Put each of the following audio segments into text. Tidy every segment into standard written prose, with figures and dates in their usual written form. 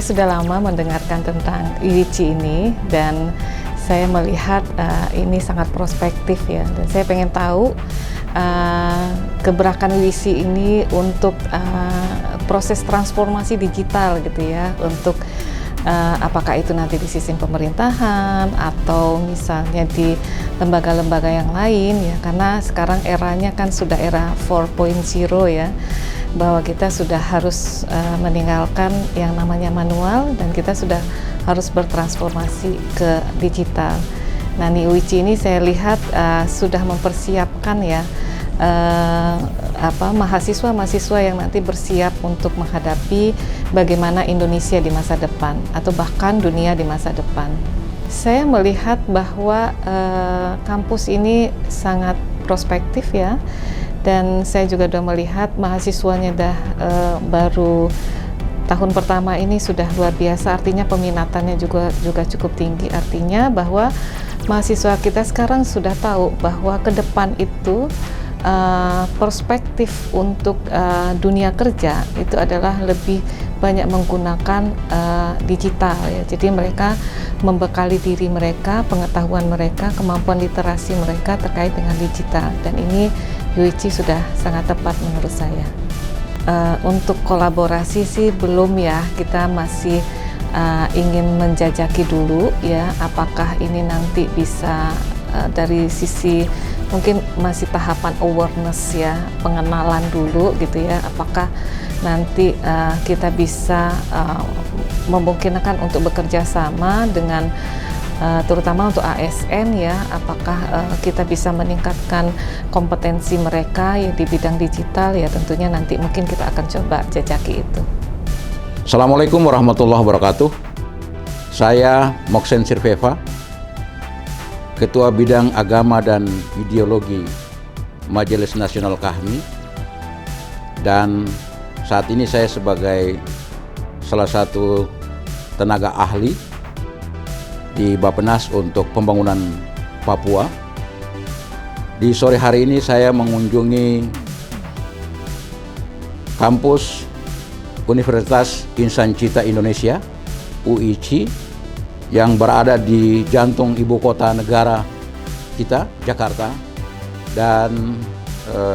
Saya sudah lama mendengarkan tentang UIC ini dan saya melihat ini sangat prospektif ya, dan saya pengen tahu gebrakan UIC ini untuk proses transformasi digital gitu ya, untuk apakah itu nanti di sistem pemerintahan atau misalnya di lembaga-lembaga yang lain ya, karena sekarang eranya kan sudah era 4.0 ya, bahwa kita sudah harus meninggalkan yang namanya manual dan kita sudah harus bertransformasi ke digital. Nah, di UIC ini saya lihat sudah mempersiapkan ya mahasiswa-mahasiswa yang nanti bersiap untuk menghadapi bagaimana Indonesia di masa depan atau bahkan dunia di masa depan. Saya melihat bahwa kampus ini sangat prospektif ya, dan saya juga sudah melihat mahasiswanya baru tahun pertama ini sudah luar biasa, artinya peminatannya juga cukup tinggi, artinya bahwa mahasiswa kita sekarang sudah tahu bahwa ke depan itu perspektif untuk dunia kerja itu adalah lebih banyak menggunakan digital ya. Jadi mereka membekali diri mereka, pengetahuan mereka, kemampuan literasi mereka terkait dengan digital, dan ini UIC sudah sangat tepat menurut saya. Untuk kolaborasi sih belum ya, kita masih ingin menjajaki dulu ya, apakah ini nanti bisa dari sisi mungkin masih tahapan awareness ya, pengenalan dulu gitu ya, apakah nanti kita bisa memungkinkan untuk bekerja sama dengan terutama untuk ASN ya, apakah kita bisa meningkatkan kompetensi mereka ya di bidang digital ya, tentunya nanti mungkin kita akan coba jajaki itu. Assalamualaikum warahmatullahi wabarakatuh. Saya Moksen Sirveva, Ketua Bidang Agama dan Ideologi Majelis Nasional KAHMI, dan saat ini saya sebagai salah satu tenaga ahli di Bappenas untuk pembangunan Papua. Di sore hari ini saya mengunjungi kampus Universitas Insan Cita Indonesia (UIC) yang berada di jantung ibu kota negara kita, Jakarta, dan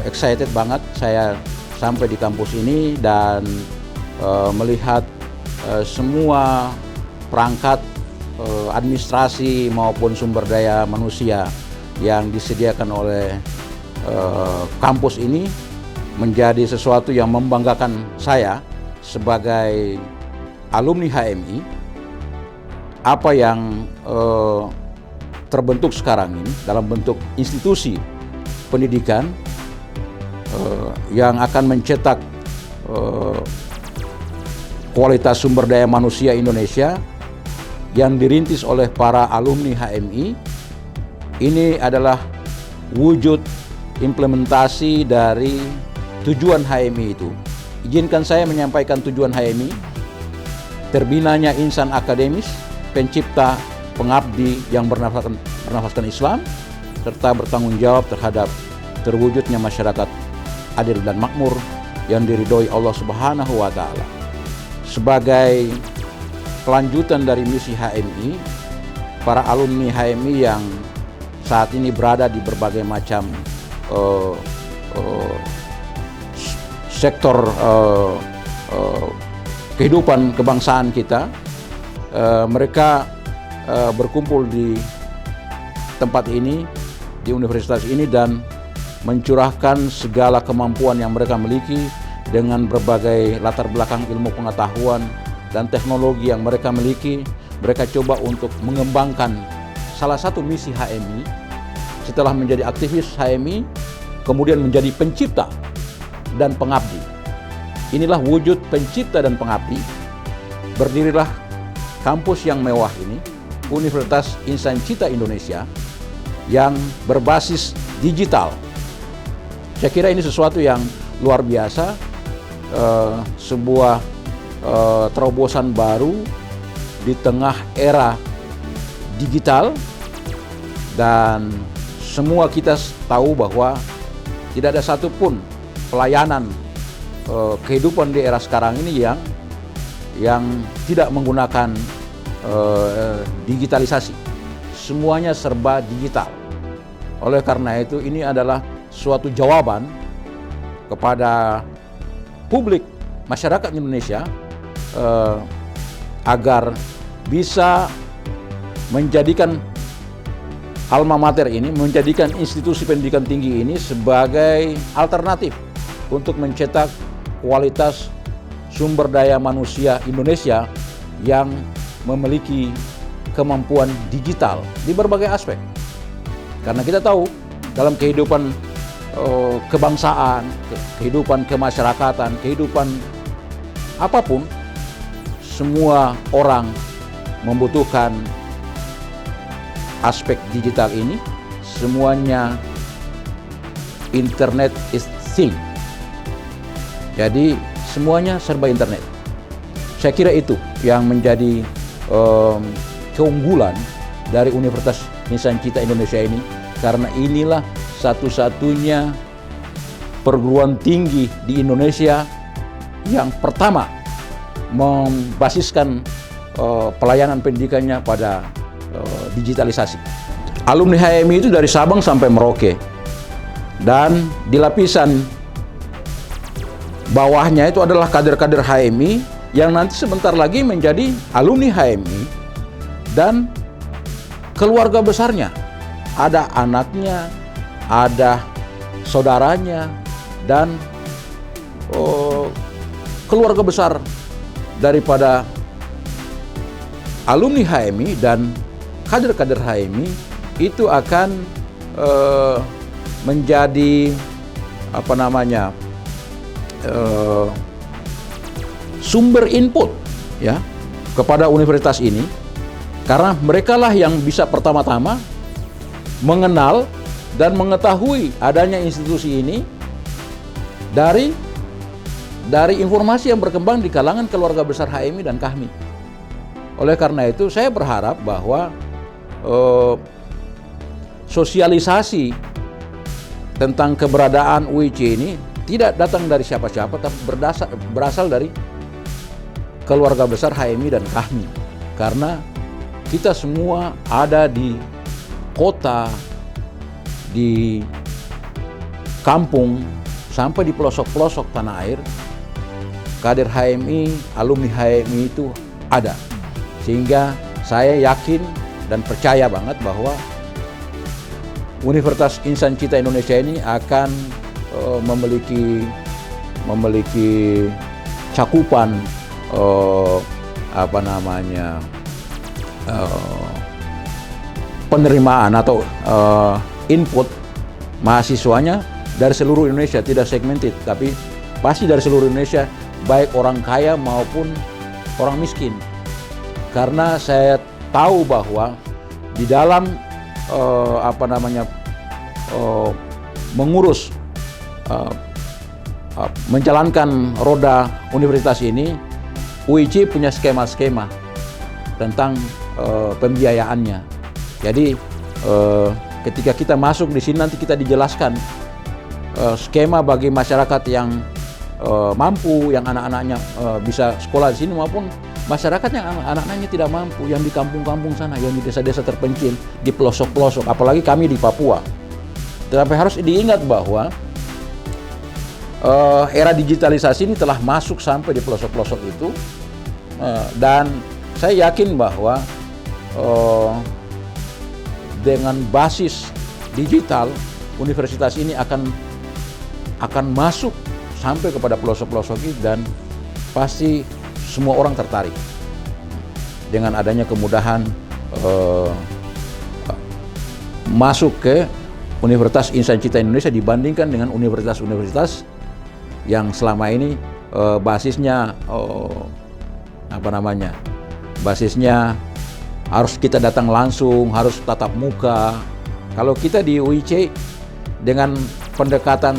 excited banget saya sampai di kampus ini dan melihat semua perangkat administrasi maupun sumber daya manusia yang disediakan oleh kampus ini menjadi sesuatu yang membanggakan saya sebagai alumni HMI. Apa yang terbentuk sekarang ini dalam bentuk institusi pendidikan yang akan mencetak kualitas sumber daya manusia Indonesia yang dirintis oleh para alumni HMI, ini adalah wujud implementasi dari tujuan HMI itu. Izinkan saya menyampaikan tujuan HMI: terbinanya insan akademis, pencipta, pengabdi yang bernafaskan Islam, serta bertanggung jawab terhadap terwujudnya masyarakat adil dan makmur yang diridhoi Allah Subhanahu wa Ta'ala. Sebagai kelanjutan dari misi HMI, para alumni HMI yang saat ini berada di berbagai macam sektor kehidupan kebangsaan kita, mereka berkumpul di tempat ini, di universitas ini, dan mencurahkan segala kemampuan yang mereka miliki dengan berbagai latar belakang ilmu pengetahuan dan teknologi yang mereka miliki. Mereka coba untuk mengembangkan salah satu misi HMI. Setelah menjadi aktivis HMI, kemudian menjadi pencipta dan pengabdi. Inilah wujud pencipta dan pengabdi. Berdirilah kampus yang mewah ini, Universitas Insan Cita Indonesia, yang berbasis digital. Saya kira ini sesuatu yang luar biasa, sebuah terobosan baru di tengah era digital, dan semua kita tahu bahwa tidak ada satupun pelayanan kehidupan di era sekarang ini yang tidak menggunakan digitalisasi. Semuanya serba digital. Oleh karena itu, ini adalah suatu jawaban kepada publik masyarakat Indonesia agar bisa menjadikan alma mater ini, menjadikan institusi pendidikan tinggi ini sebagai alternatif untuk mencetak kualitas sumber daya manusia Indonesia yang memiliki kemampuan digital di berbagai aspek. Karena kita tahu dalam kehidupan kebangsaan, kehidupan kemasyarakatan, kehidupan apapun, semua orang membutuhkan aspek digital ini. Semuanya internet is thing. Jadi semuanya serba internet. Saya kira itu yang menjadi keunggulan dari Universitas Insan Cita Indonesia ini, karena inilah satu-satunya perguruan tinggi di Indonesia yang pertama membasiskan pelayanan pendidikannya pada digitalisasi. Alumni HMI itu dari Sabang sampai Merauke, dan di lapisan bawahnya itu adalah kader-kader HMI yang nanti sebentar lagi menjadi alumni HMI dan keluarga besarnya. Ada anaknya, ada saudaranya, dan keluarga besar daripada alumni HMI dan kader-kader HMI itu akan menjadi sumber input ya kepada universitas ini, karena merekalah yang bisa pertama-tama mengenal dan mengetahui adanya institusi ini dari informasi yang berkembang di kalangan keluarga besar HMI dan KAHMI. Oleh karena itu, saya berharap bahwa sosialisasi tentang keberadaan UIC ini tidak datang dari siapa-siapa, tapi berasal dari keluarga besar HMI dan KAHMI. Karena kita semua ada di kota, di kampung, sampai di pelosok-pelosok tanah air, kader HMI, alumni HMI itu ada. Sehingga saya yakin dan percaya banget bahwa Universitas Insan Cita Indonesia ini akan memiliki cakupan penerimaan atau input mahasiswanya dari seluruh Indonesia, tidak segmented, tapi pasti dari seluruh Indonesia, baik orang kaya maupun orang miskin. Karena saya tahu bahwa di dalam mengurus menjalankan roda universitas ini, UIC punya skema-skema tentang pembiayaannya. Jadi ketika kita masuk di sini nanti kita dijelaskan skema bagi masyarakat yang mampu, yang anak-anaknya bisa sekolah di sini, maupun masyarakat yang anak-anaknya tidak mampu, yang di kampung-kampung sana, yang di desa-desa terpencil, di pelosok-pelosok, apalagi kami di Papua. Tetapi harus diingat bahwa era digitalisasi ini telah masuk sampai di pelosok-pelosok itu, dan saya yakin bahwa dengan basis digital, universitas ini akan masuk sampai kepada pelosok-pelosok ini, dan pasti semua orang tertarik dengan adanya kemudahan masuk ke Universitas Insan Cita Indonesia dibandingkan dengan universitas-universitas yang selama ini basisnya basisnya harus kita datang langsung, harus tatap muka. Kalau kita di UIC dengan pendekatan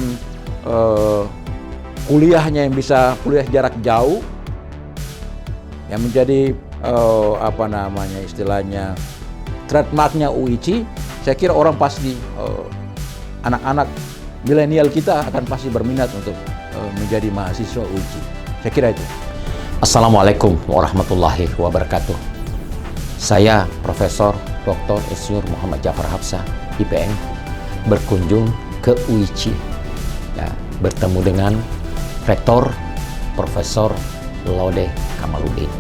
kuliahnya yang bisa kuliah jarak jauh, yang menjadi istilahnya trademarknya UIC, saya kira orang pasti anak-anak milenial kita akan pasti berminat untuk menjadi mahasiswa UIC. Saya kira itu. Assalamualaikum warahmatullahi wabarakatuh. Saya Profesor Dr. Insinyur Muhammad Jafar Hapsah, IPN, berkunjung ke UICI, ya, bertemu dengan Rektor Profesor Laude Kamaludin.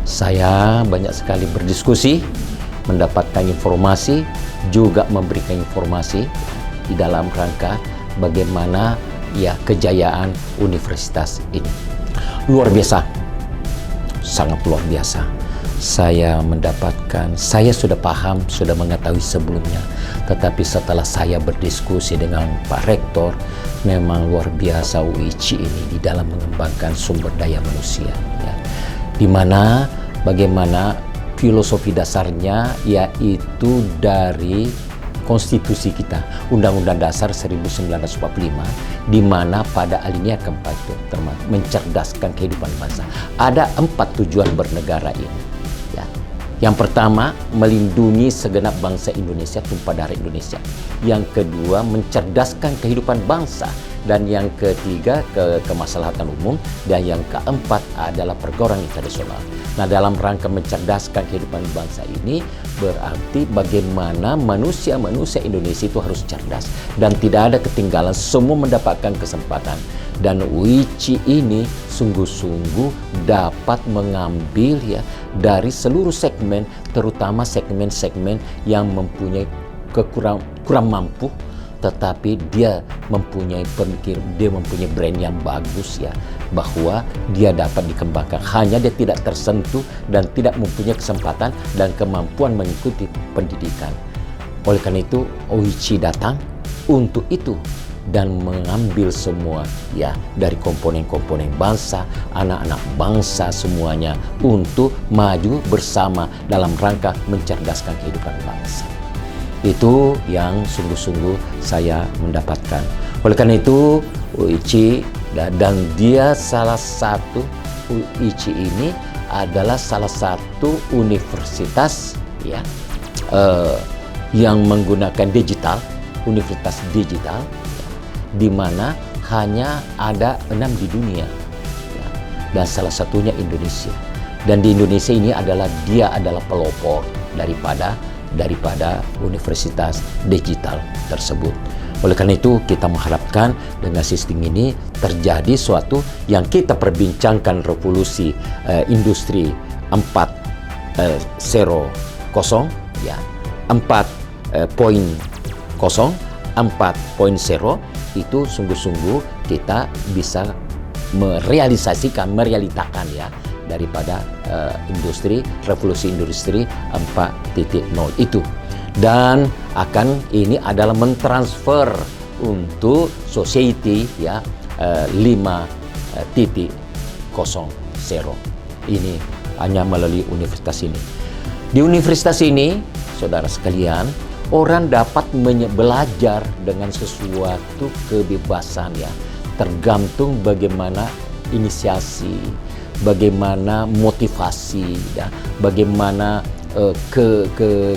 Saya banyak sekali berdiskusi, mendapatkan informasi, juga memberikan informasi di dalam rangka bagaimana ya kejayaan universitas ini. Luar biasa, sangat luar biasa. Saya sudah paham, sudah mengetahui sebelumnya, tetapi setelah saya berdiskusi dengan Pak Rektor, memang luar biasa UICI ini di dalam mengembangkan sumber daya manusia, ya. Di mana bagaimana filosofi dasarnya yaitu dari konstitusi kita, Undang-Undang Dasar 1945, di mana pada alinea keempat itu mencerdaskan kehidupan bangsa. Ada 4 tujuan bernegara ini. Ya. Yang pertama, melindungi segenap bangsa Indonesia, tumpah darah Indonesia. Yang kedua, mencerdaskan kehidupan bangsa. Dan yang ketiga, kemaslahatan umum. Dan yang keempat adalah pergaulan internasional. Nah, dalam rangka mencerdaskan kehidupan bangsa ini berarti bagaimana manusia-manusia Indonesia itu harus cerdas dan tidak ada ketinggalan, semua mendapatkan kesempatan. Dan UICI ini sungguh-sungguh dapat mengambil ya dari seluruh segmen, terutama segmen-segmen yang mempunyai kurang mampu, tetapi dia mempunyai brand yang bagus ya, bahwa dia dapat dikembangkan. Hanya dia tidak tersentuh dan tidak mempunyai kesempatan dan kemampuan mengikuti pendidikan. Oleh karena itu UICI datang untuk itu dan mengambil semua ya dari komponen-komponen bangsa, anak-anak bangsa semuanya untuk maju bersama dalam rangka mencerdaskan kehidupan bangsa. Itu yang sungguh-sungguh saya mendapatkan. Oleh karena itu UICI, dan dia salah satu, UICI ini adalah salah satu universitas ya yang menggunakan digital, universitas digital, di mana hanya ada 6 di dunia ya, dan salah satunya Indonesia. Dan di Indonesia ini dia adalah pelopor daripada universitas digital tersebut. Oleh karena itu kita mengharapkan dengan sistem ini terjadi suatu yang kita perbincangkan, revolusi industri 4.0 ya, 4.0 itu sungguh-sungguh kita bisa merealitakan ya daripada revolusi industri 4.0 itu. Dan ini adalah mentransfer untuk society ya 5.0 ini hanya melalui universitas ini. Di universitas ini, saudara sekalian, orang dapat belajar dengan sesuatu kebebasan ya, tergantung bagaimana inisiasi, bagaimana motivasi ya, bagaimana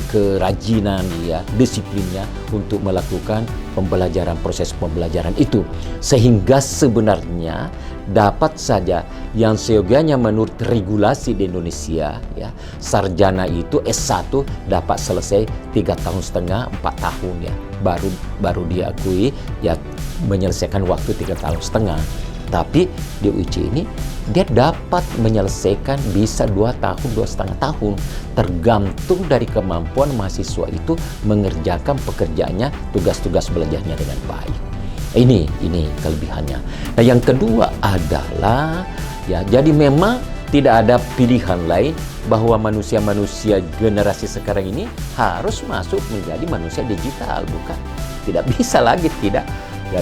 kerajinan ya, disiplinnya untuk melakukan proses pembelajaran itu, sehingga sebenarnya dapat saja yang seyogianya menurut regulasi di Indonesia ya, sarjana itu S1 dapat selesai 3,5 tahun, 4 tahun ya, baru diakui ya menyelesaikan waktu 3,5 tahun. Tapi di UICI ini dia dapat menyelesaikan bisa 2 tahun, 2,5 tahun, tergantung dari kemampuan mahasiswa itu mengerjakan pekerjaannya, tugas-tugas belajarnya dengan baik. Ini kelebihannya. Nah, yang kedua adalah ya, jadi memang tidak ada pilihan lain bahwa manusia-manusia generasi sekarang ini harus masuk menjadi manusia digital, bukan? Tidak bisa lagi, tidak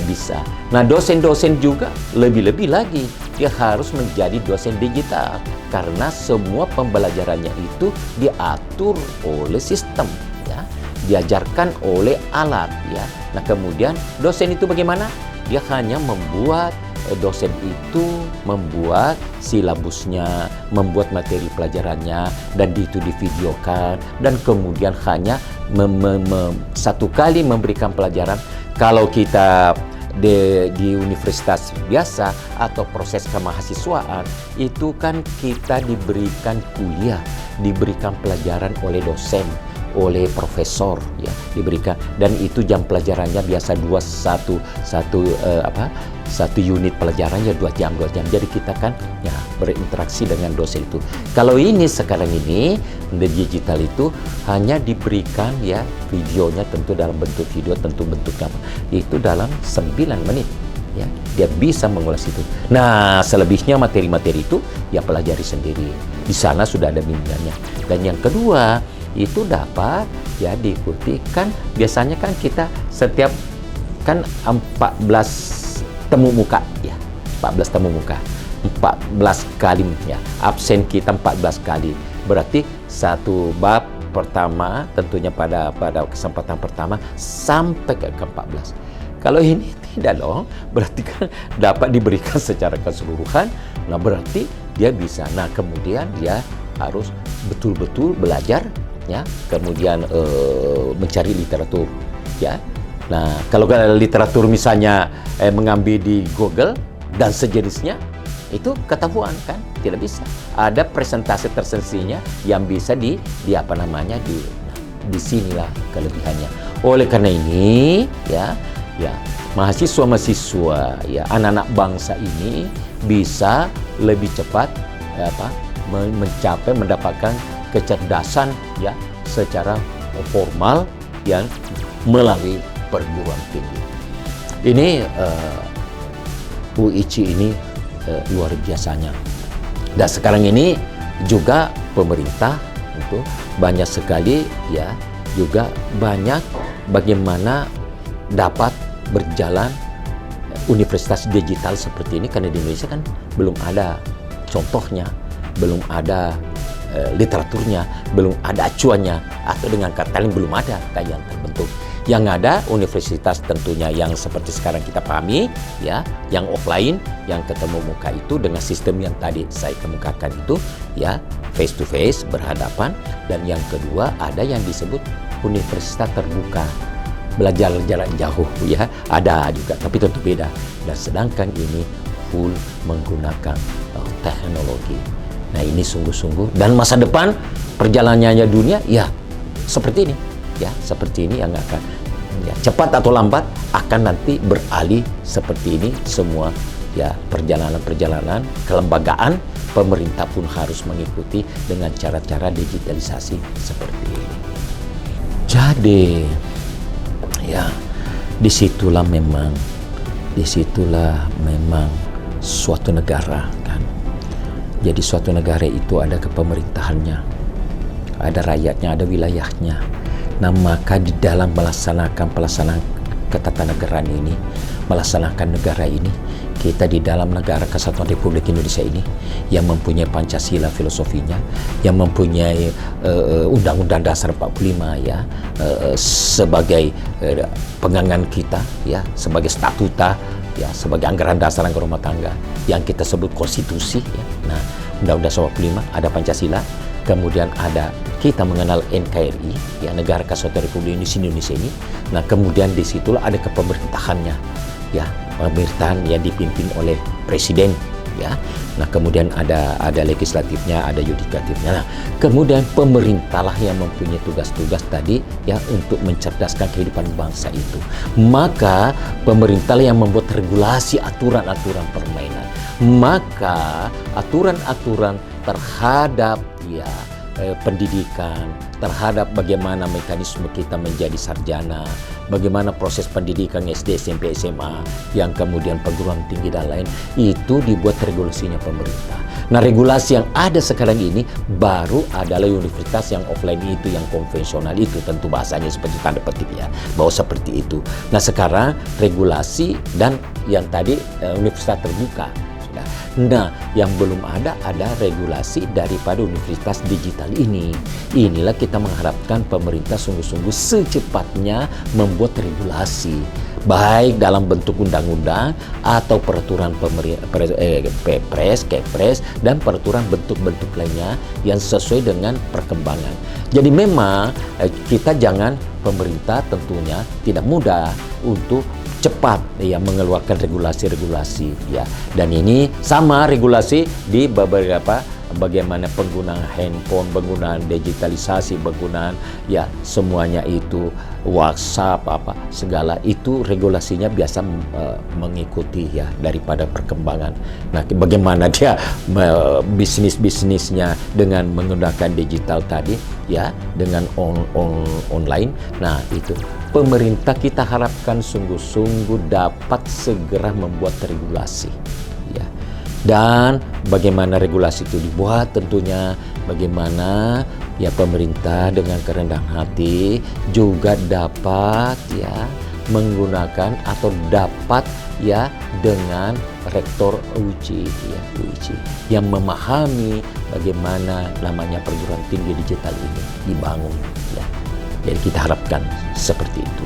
bisa. Nah, dosen-dosen juga lebih-lebih lagi dia harus menjadi dosen digital karena semua pembelajarannya itu diatur oleh sistem ya, diajarkan oleh alat ya. Nah, kemudian dosen itu bagaimana? Dia hanya membuat dosen itu membuat silabusnya, membuat materi pelajarannya, dan itu divideokan, dan kemudian hanya satu kali memberikan pelajaran. Kalau kita di universitas biasa atau proses kemahasiswaan itu kan kita diberikan kuliah, diberikan pelajaran oleh dosen, oleh profesor, ya, diberikan, dan itu jam pelajarannya biasa satu unit pelajarannya 2 jam. Jadi kita kan ya berinteraksi dengan dosen itu. Kalau ini sekarang ini di digital itu hanya diberikan ya videonya, tentu dalam bentuk video, tentu bentuk apa, itu dalam 9 menit. Ya, dia bisa mengulas itu. Nah, selebihnya materi-materi itu ya pelajari sendiri. Di sana sudah ada bimbingannya. Dan yang kedua, itu dapat ya diikuti, kan biasanya kan kita setiap kan 14 temu muka ya, 14 temu muka, 14 kali ya, absen kita 14 kali, berarti satu bab pertama tentunya pada kesempatan pertama sampai ke 14. Kalau ini tidak dong, berarti kan dapat diberikan secara keseluruhan. Nah, berarti dia bisa. Nah, kemudian dia harus betul-betul belajar ya, kemudian mencari literatur ya. Nah, kalau literatur misalnya mengambil di Google dan sejenisnya, itu ketahuan kan, tidak bisa. Ada presentasi tersendirinya yang bisa di sinilah kelebihannya. Oleh karena ini ya mahasiswa ya anak-anak bangsa ini bisa lebih cepat mendapatkan kecerdasan ya secara formal yang melalui perguruan tinggi. Ini UIC ini luar biasanya. Dan sekarang ini juga pemerintah itu banyak sekali ya, juga banyak bagaimana dapat berjalan universitas digital seperti ini, karena di Indonesia kan belum ada contohnya, belum ada literaturnya, belum ada acuannya, atau dengan kata lain belum ada kajian terbentuk. Yang ada universitas tentunya yang seperti sekarang kita pahami ya, yang offline, yang ketemu muka itu dengan sistem yang tadi saya kemukakan itu ya, face to face, berhadapan. Dan yang kedua ada yang disebut universitas terbuka, belajar jarak jauh ya, ada juga, tapi tentu beda. Dan sedangkan ini full menggunakan teknologi. Nah, ini sungguh-sungguh, dan masa depan perjalanannya dunia ya seperti ini ya, seperti ini yang akan ya, cepat atau lambat akan nanti beralih seperti ini semua ya. Perjalanan kelembagaan pemerintah pun harus mengikuti dengan cara-cara digitalisasi seperti ini. Jadi ya disitulah memang suatu negara kan. Jadi suatu negara itu ada kepemerintahannya, ada rakyatnya, ada wilayahnya. Nah, maka di dalam melaksanakan ketatanegaraan ini, melaksanakan negara ini, kita di dalam negara Kesatuan Republik Indonesia ini yang mempunyai Pancasila filosofinya, yang mempunyai Undang-Undang Dasar 45 ya, sebagai pegangan kita ya, sebagai statuta ya, sebagai anggaran dasar anggaran rumah tangga yang kita sebut konstitusi ya. Nah, Undang-Undang 45, ada Pancasila, kemudian ada kita mengenal NKRI ya, Negara Kesatuan Republik Indonesia ini. Nah, kemudian disitulah ada kepemerintahannya ya, pemerintahan yang dipimpin oleh presiden ya. Nah, kemudian ada legislatifnya, ada yudikatifnya. Nah, kemudian pemerintahlah yang mempunyai tugas-tugas tadi ya untuk mencerdaskan kehidupan bangsa itu. Maka pemerintahlah yang membuat regulasi, aturan-aturan permainan. Maka aturan-aturan terhadap ya pendidikan, terhadap bagaimana mekanisme kita menjadi sarjana, bagaimana proses pendidikan SD, SMP, SMA, yang kemudian perguruan tinggi dan lain, itu dibuat regulasinya pemerintah. Nah, regulasi yang ada sekarang ini baru adalah universitas yang offline itu, yang konvensional itu, tentu bahasanya seperti tanda petik ya, bahwa seperti itu. Nah, sekarang regulasi dan yang tadi universitas terbuka. Nah, yang belum ada regulasi daripada universitas digital ini. Inilah kita mengharapkan pemerintah sungguh-sungguh secepatnya membuat regulasi, baik dalam bentuk undang-undang atau peraturan Kepres, dan peraturan bentuk-bentuk lainnya yang sesuai dengan perkembangan. Jadi memang kita jangan, pemerintah tentunya tidak mudah untuk cepat ya mengeluarkan regulasi-regulasi ya. Dan ini sama regulasi di beberapa bagaimana penggunaan handphone, penggunaan digitalisasi, penggunaan ya semuanya itu WhatsApp apa segala itu regulasinya biasa mengikuti ya daripada perkembangan. Nah, bagaimana dia bisnisnya dengan menggunakan digital tadi ya dengan online. Nah, itu pemerintah kita harapkan sungguh-sungguh dapat segera membuat regulasi ya. Dan bagaimana regulasi itu dibuat tentunya bagaimana ya pemerintah dengan kerendahan hati juga dapat ya menggunakan atau dapat ya dengan rektor UICI ya UICI yang memahami bagaimana namanya perguruan tinggi digital ini dibangun ya. Jadi kita harapkan seperti itu.